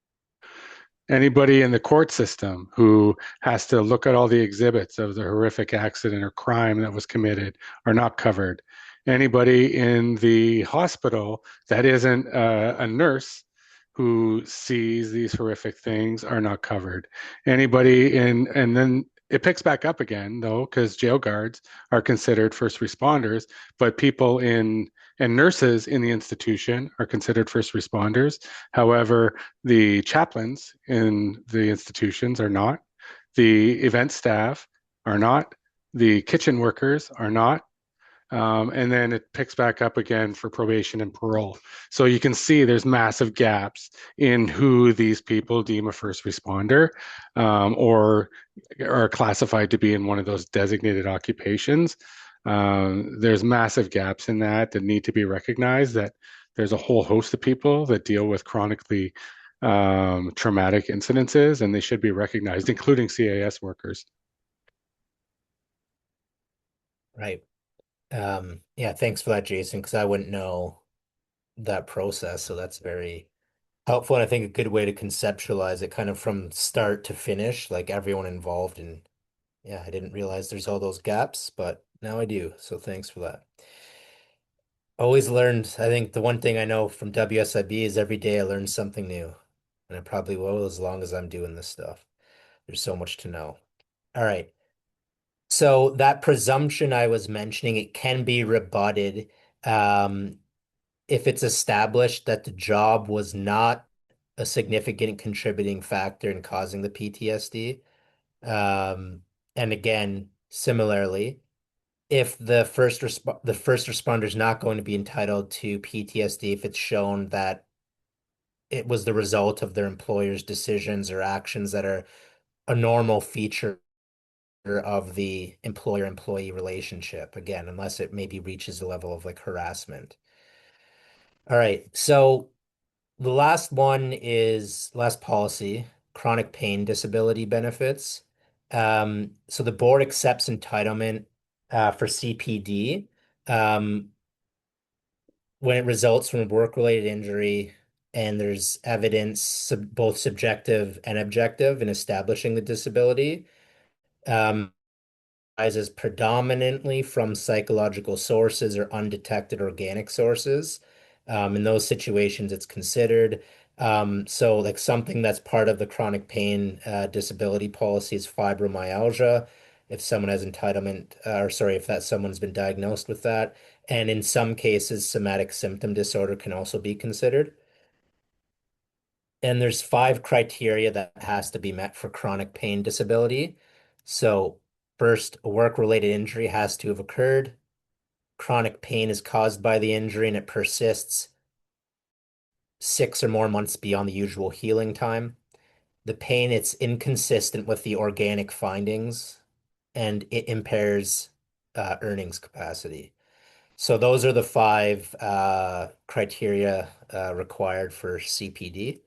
Anybody in the court system who has to look at all the exhibits of the horrific accident or crime that was committed are not covered. Anybody in the hospital that isn't a nurse who sees these horrific things are not covered. Anybody in, and then it picks back up again though, because jail guards are considered first responders, but people in and nurses in the institution are considered first responders. However, the chaplains in the institutions are not. The event staff are not. The kitchen workers are not. And then it picks back up again for probation and parole. So you can see there's massive gaps in who these people deem a first responder or are classified to be in one of those designated occupations. There's massive gaps in that need to be recognized, that there's a whole host of people that deal with chronically traumatic incidences, and they should be recognized, including CAS workers. Right. Yeah, thanks for that, Jason, because I wouldn't know that process. So that's very helpful. And I think a good way to conceptualize it kind of from start to finish, like everyone involved. And yeah, I didn't realize there's all those gaps, but now I do. So thanks for that. Always learned, I think the one thing I know from WSIB is every day I learn something new. And I probably will as long as I'm doing this stuff. There's so much to know. All right. So that presumption I was mentioning, it can be rebutted um, if it's established that the job was not a significant contributing factor in causing the PTSD. And again, similarly, if the first responder is not going to be entitled to PTSD if it's shown that it was the result of their employer's decisions or actions that are a normal feature of the employer-employee relationship, again, unless it maybe reaches the level of like harassment. All right, so the last one is last policy, chronic pain disability benefits. So the board accepts entitlement for CPD when it results from a work-related injury and there's evidence, both subjective and objective, in establishing the disability. Um, arises predominantly from psychological sources or undetected organic sources. In those situations, it's considered. So, like something that's part of the chronic pain disability policy is fibromyalgia. If someone has entitlement, or sorry, if that someone's been diagnosed with that. And in some cases, somatic symptom disorder can also be considered. And there's 5 criteria that has to be met for chronic pain disability. So first, a work-related injury has to have occurred. Chronic pain is caused by the injury and it persists 6 or more months beyond the usual healing time. The pain, it's inconsistent with the organic findings and it impairs earnings capacity. So those are the 5 criteria required for CPD.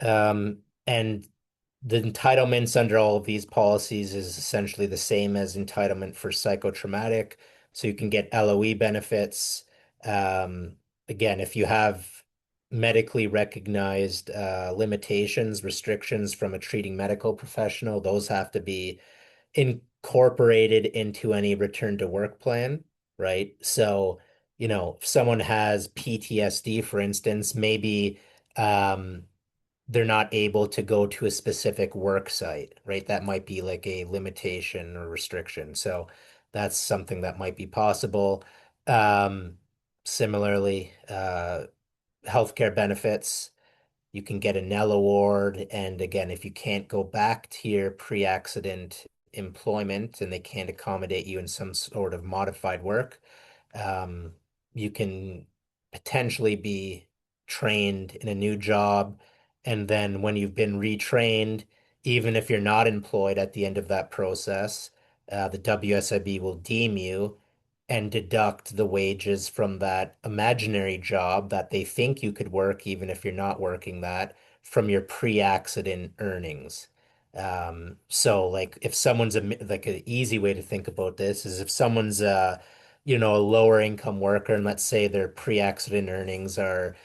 And the entitlements under all of these policies is essentially the same as entitlement for psychotraumatic. So you can get LOE benefits. Um, Again, if you have medically recognized limitations, restrictions from a treating medical professional, those have to be incorporated into any return to work plan, right? So, if someone has PTSD, for instance, maybe they're not able to go to a specific work site, right? That might be like a limitation or restriction. So that's something that might be possible. Um, Similarly, healthcare benefits, you can get a Nell Award. And again, if you can't go back to your pre-accident employment and they can't accommodate you in some sort of modified work, um, you can potentially be trained in a new job. And then when you've been retrained, even if you're not employed at the end of that process, the WSIB will deem you and deduct the wages from that imaginary job that they think you could work, even if you're not working that, from your pre-accident earnings. So like if someone's like an easy way to think about this is if someone's a lower income worker and let's say their pre-accident earnings are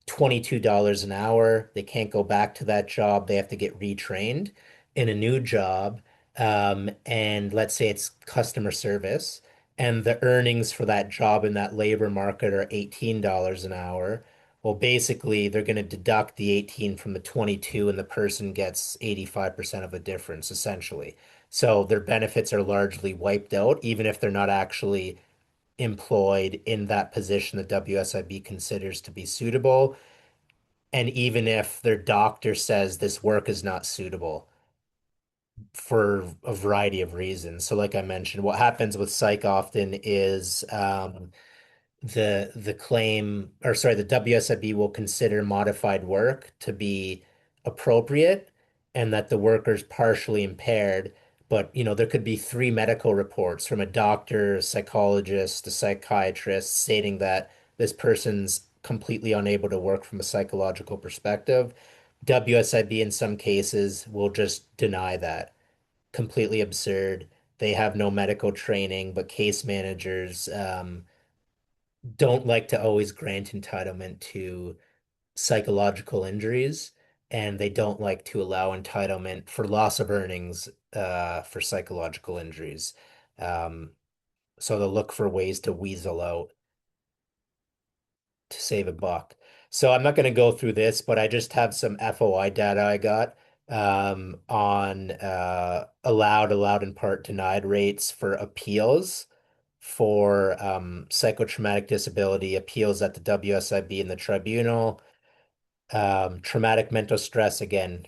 $22 an hour. They can't go back to that job. They have to get retrained in a new job. And let's say it's customer service, and the earnings for that job in that labor market are $18 an hour. Well, basically, they're going to deduct the 18 from the 22, and the person gets 85% of the difference, essentially. So their benefits are largely wiped out, even if they're not actually employed in that position that WSIB considers to be suitable. And even if their doctor says this work is not suitable for a variety of reasons. So, like I mentioned, what happens with psych often is the claim, or sorry, the WSIB will consider modified work to be appropriate and that the worker's partially impaired. But, there could be 3 medical reports from a doctor, a psychologist, a psychiatrist stating that this person's completely unable to work from a psychological perspective. WSIB in some cases will just deny that. Completely absurd. They have no medical training, but case managers don't like to always grant entitlement to psychological injuries, and they don't like to allow entitlement for loss of earnings for psychological injuries. Um, so they'll look for ways to weasel out to save a buck. So I'm not going to go through this, but I just have some FOI data I got on allowed and part denied rates for appeals for psychotraumatic disability appeals at the WSIB and the tribunal. Traumatic mental stress, again,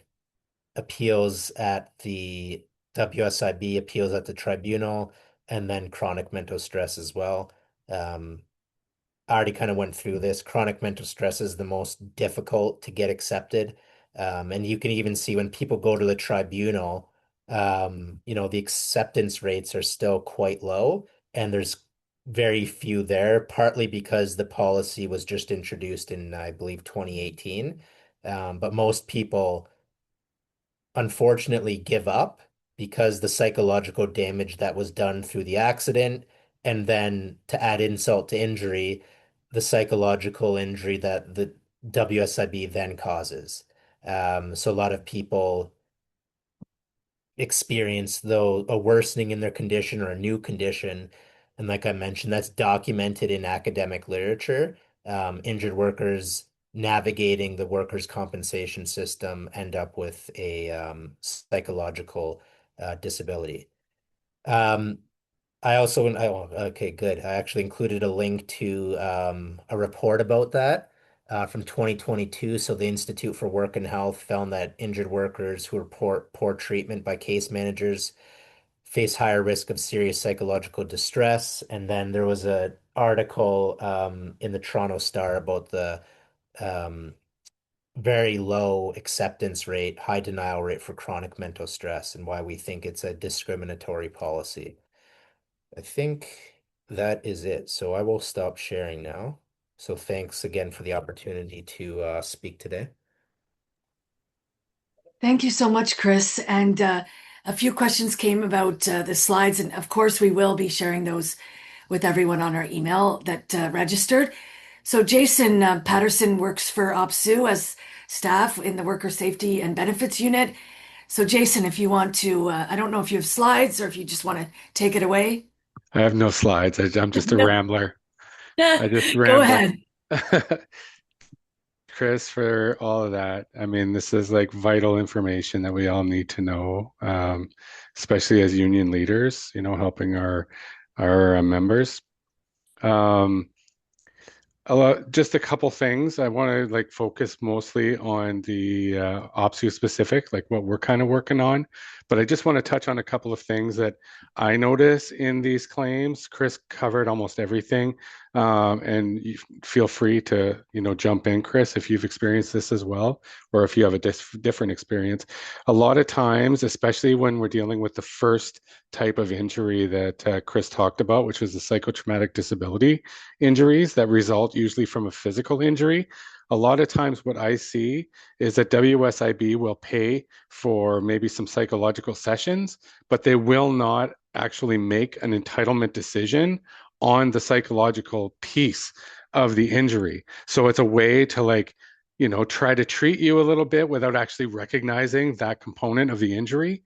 appeals at the WSIB, appeals at the tribunal, and then chronic mental stress as well. I already kind of went through this. Chronic mental stress is the most difficult to get accepted. And you can even see when people go to the tribunal, the acceptance rates are still quite low, and there's very few there, partly because the policy was just introduced in, I believe, 2018. But most people unfortunately give up because the psychological damage that was done through the accident, and then to add insult to injury, the psychological injury that the WSIB then causes. So a lot of people experience though a worsening in their condition or a new condition. And like I mentioned, that's documented in academic literature. Injured workers navigating the workers' compensation system end up with a psychological disability. Um, okay, good. I actually included a link to a report about that from 2022. So the Institute for Work and Health found that injured workers who report poor treatment by case managers face higher risk of serious psychological distress. And then there was an article in the Toronto Star about the um, very low acceptance rate, high denial rate for chronic mental stress, and why we think it's a discriminatory policy. I think that is it. So I will stop sharing now. So thanks again for the opportunity to speak today. Thank you so much, Chris. And a few questions came about the slides, and of course, we will be sharing those with everyone on our email that registered. So Jason Patterson works for OPSU as staff in the Worker Safety and Benefits Unit. So Jason, if you want to, I don't know if you have slides or if you just want to take it away. I have no slides. I'm just a No. rambler. I just Go ramble. ahead. Chris, for all of that. I mean, this is like vital information that we all need to know, especially as union leaders, helping our members. Um, just a couple things. I want to like focus mostly on the OPSU specific, like what we're kind of working on. But I just want to touch on a couple of things that I notice in these claims. Chris covered almost everything. And you feel free to, jump in, Chris, if you've experienced this as well, or if you have a different experience. A lot of times, especially when we're dealing with the first type of injury that Chris talked about, which was the psychotraumatic disability injuries that result usually from a physical injury. A lot of times what I see is that WSIB will pay for maybe some psychological sessions, but they will not actually make an entitlement decision on the psychological piece of the injury. So it's a way to try to treat you a little bit without actually recognizing that component of the injury.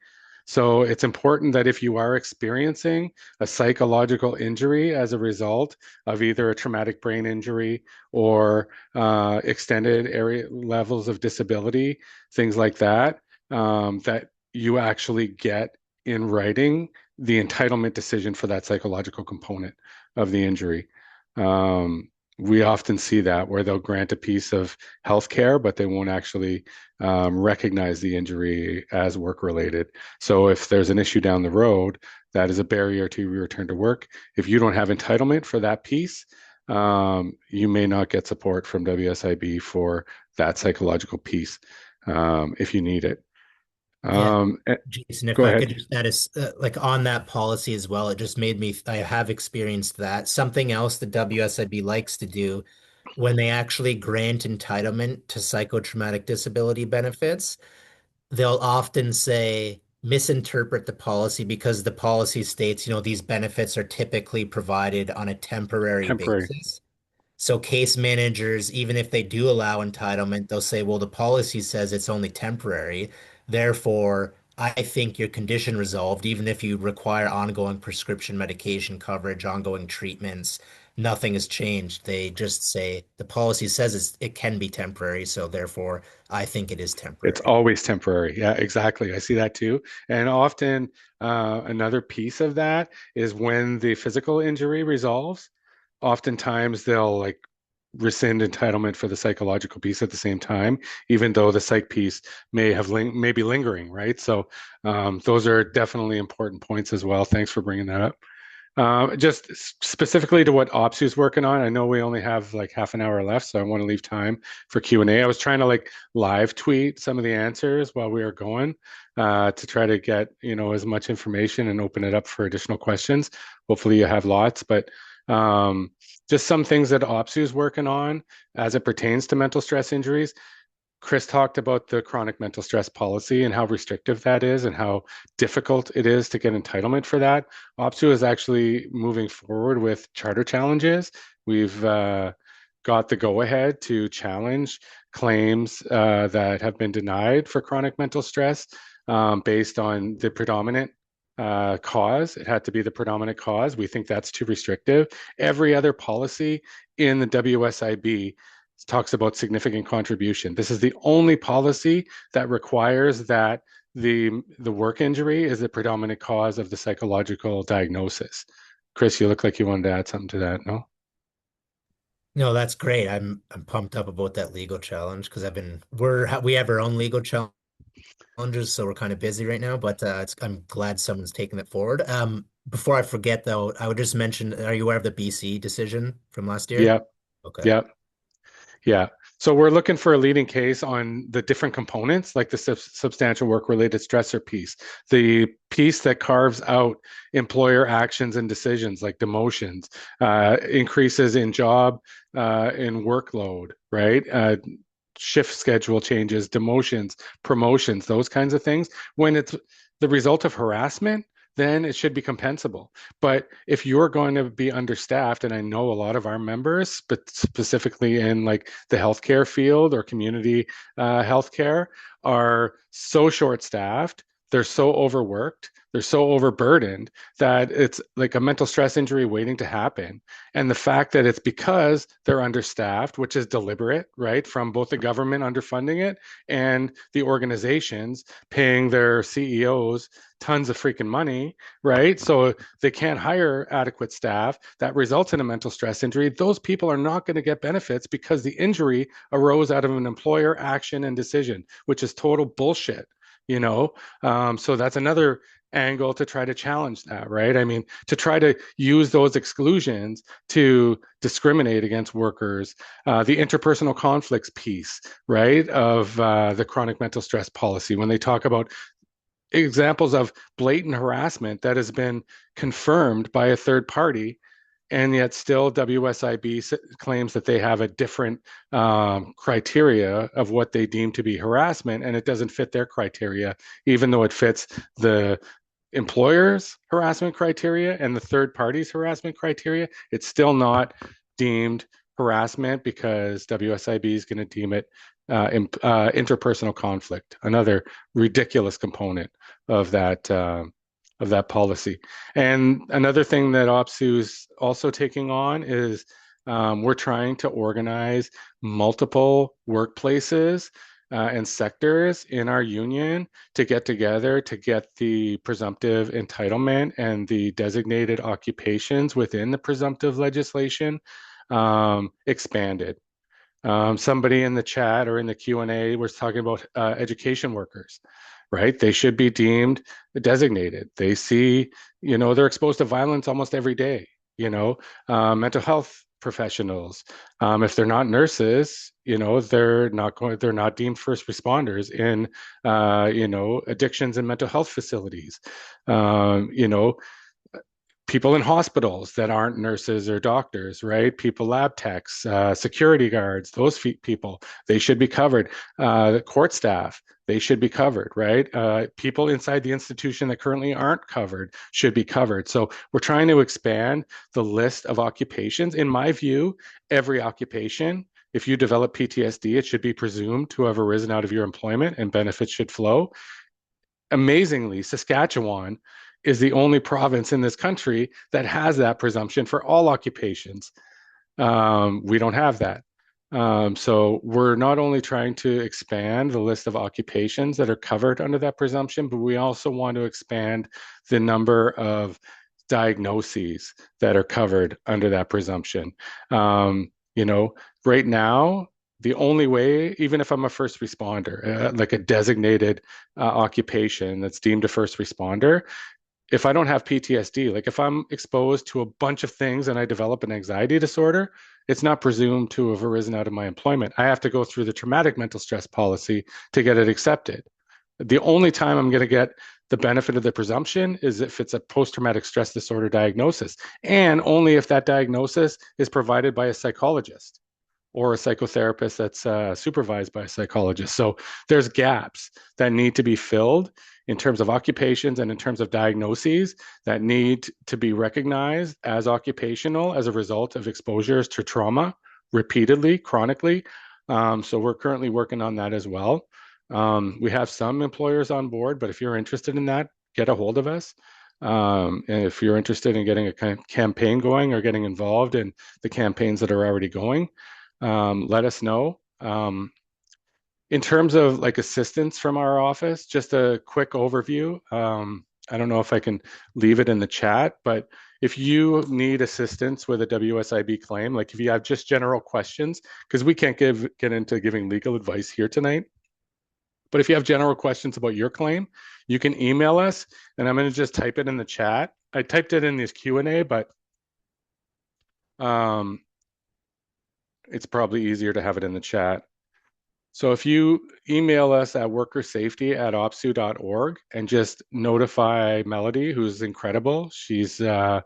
So it's important that if you are experiencing a psychological injury as a result of either a traumatic brain injury or extended area levels of disability, things like that, that you actually get in writing the entitlement decision for that psychological component of the injury. We often see that where they'll grant a piece of healthcare, but they won't actually recognize the injury as work-related. So if there's an issue down the road, that is a barrier to return to work. If you don't have entitlement for that piece, you may not get support from WSIB for that psychological piece if you need it. Jason, if Go I ahead. could just add like on that policy as well, it just made me, I have experienced that. Something else the WSIB likes to do when they actually grant entitlement to psychotraumatic disability benefits, they'll often say, misinterpret the policy because the policy states, these benefits are typically provided on a temporary Temporary. basis. So case managers, even if they do allow entitlement, they'll say, well, the policy says it's only temporary. Therefore, I think your condition resolved, even if you require ongoing prescription medication coverage, ongoing treatments, nothing has changed. They just say the policy says it can be temporary, so therefore I think it is It's temporary. always temporary. Yeah, exactly. I see that too. And often another piece of that is when the physical injury resolves, oftentimes they'll like rescind entitlement for the psychological piece at the same time, even though the psych piece may be lingering, right? So those are definitely important points as well. Thanks for bringing that up. Just specifically to what OPSEU's working on, I know we only have like half an hour left, so I want to leave time for Q&A. I was trying to like live tweet some of the answers while we were going to try to get, as much information and open it up for additional questions. Hopefully you have lots, but just some things that OPSEU's working on as it pertains to mental stress injuries. Chris talked about the chronic mental stress policy and how restrictive that is and how difficult it is to get entitlement for that. OPSEU is actually moving forward with charter challenges. We've got the go-ahead to challenge claims that have been denied for chronic mental stress based on the predominant cause. It had to be the predominant cause. We think that's too restrictive. Every other policy in the WSIB talks about significant contribution. This is the only policy that requires that the work injury is the predominant cause of the psychological diagnosis. Chris, you look like you wanted to add something to that, no? No, that's great. I'm pumped up about that legal challenge because we have our own legal challenges, so we're kind of busy right now, but I'm glad someone's taking it forward. Before I forget though, I would just mention, are you aware of the BC decision from last year? Yep, Okay. yep. Yeah. So we're looking for a leading case on the different components, like the substantial work-related stressor piece, the piece that carves out employer actions and decisions like demotions, increases in job in workload, right? Shift schedule changes, demotions, promotions, those kinds of things. When it's the result of harassment, then it should be compensable. But if you're going to be understaffed, and I know a lot of our members, but specifically in like the healthcare field or community healthcare, are so short-staffed, they're so overworked, they're so overburdened that it's like a mental stress injury waiting to happen. And the fact that it's because they're understaffed, which is deliberate, right, from both the government underfunding it and the organizations paying their CEOs tons of freaking money, right? So they can't hire adequate staff. That results in a mental stress injury. Those people are not going to get benefits because the injury arose out of an employer action and decision, which is total bullshit, So that's another angle to try to challenge that, right? I mean, to try to use those exclusions to discriminate against workers, the interpersonal conflicts piece, right, of the chronic mental stress policy, when they talk about examples of blatant harassment that has been confirmed by a third party, and yet still WSIB claims that they have a different criteria of what they deem to be harassment, and it doesn't fit their criteria, even though it fits the employer's harassment criteria and the third party's harassment criteria. It's still not deemed harassment because WSIB is going to deem it interpersonal conflict, another ridiculous component of that policy. And another thing that OPSEU is also taking on is we're trying to organize multiple workplaces and sectors in our union to get together to get the presumptive entitlement and the designated occupations within the presumptive legislation expanded. Somebody in the chat or in the Q&A was talking about education workers, right? They should be deemed designated. They see, they're exposed to violence almost every day, mental health professionals. If they're not nurses, they're not deemed first responders in, addictions and mental health facilities. People in hospitals that aren't nurses or doctors, right? People, lab techs, security guards, those people, they should be covered. Court staff, they should be covered, right? People inside the institution that currently aren't covered should be covered. So we're trying to expand the list of occupations. In my view, every occupation, if you develop PTSD, it should be presumed to have arisen out of your employment and benefits should flow. Amazingly, Saskatchewan is the only province in this country that has that presumption for all occupations. We don't have that. So we're not only trying to expand the list of occupations that are covered under that presumption, but we also want to expand the number of diagnoses that are covered under that presumption. Right now, the only way, even if I'm a first responder, like a designated occupation that's deemed a first responder, if I don't have PTSD, like if I'm exposed to a bunch of things and I develop an anxiety disorder, it's not presumed to have arisen out of my employment. I have to go through the traumatic mental stress policy to get it accepted. The only time I'm going to get the benefit of the presumption is if it's a post-traumatic stress disorder diagnosis, and only if that diagnosis is provided by a psychologist or a psychotherapist that's supervised by a psychologist. So there's gaps that need to be filled in terms of occupations and in terms of diagnoses that need to be recognized as occupational as a result of exposures to trauma repeatedly, chronically. So we're currently working on that as well. We have some employers on board, but if you're interested in that, get a hold of us. And if you're interested in getting a campaign going or getting involved in the campaigns that are already going, let us know. In terms of like assistance from our office, just a quick overview. I don't know if I can leave it in the chat, but if you need assistance with a WSIB claim, like if you have just general questions, because we can't get into giving legal advice here tonight, but if you have general questions about your claim, you can email us, and I'm going to just type it in the chat. I typed it in this Q&A, but it's probably easier to have it in the chat. So if you email us at workersafety@opsu.org and just notify Melody, who's incredible. She's our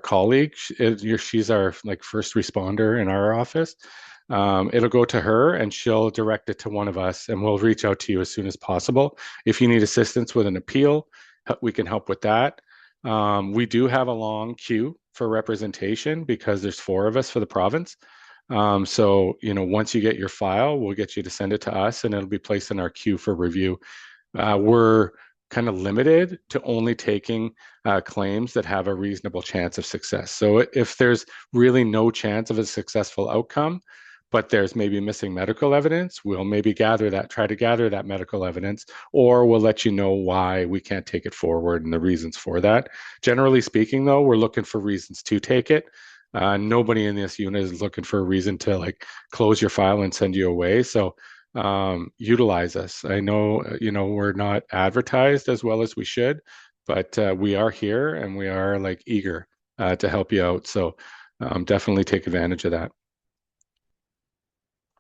colleague. She's our like first responder in our office. It'll go to her and she'll direct it to one of us, and we'll reach out to you as soon as possible. If you need assistance with an appeal, we can help with that. We do have a long queue for representation because there's 4 of us for the province. So, once you get your file, we'll get you to send it to us and it'll be placed in our queue for review. We're kind of limited to only taking claims that have a reasonable chance of success. So if there's really no chance of a successful outcome, but there's maybe missing medical evidence, we'll maybe try to gather that medical evidence, or we'll let you know why we can't take it forward and the reasons for that. Generally speaking, though, we're looking for reasons to take it. Nobody in this unit is looking for a reason to like close your file and send you away. So utilize us. I know, we're not advertised as well as we should, but we are here and we are like eager to help you out. So definitely take advantage of that.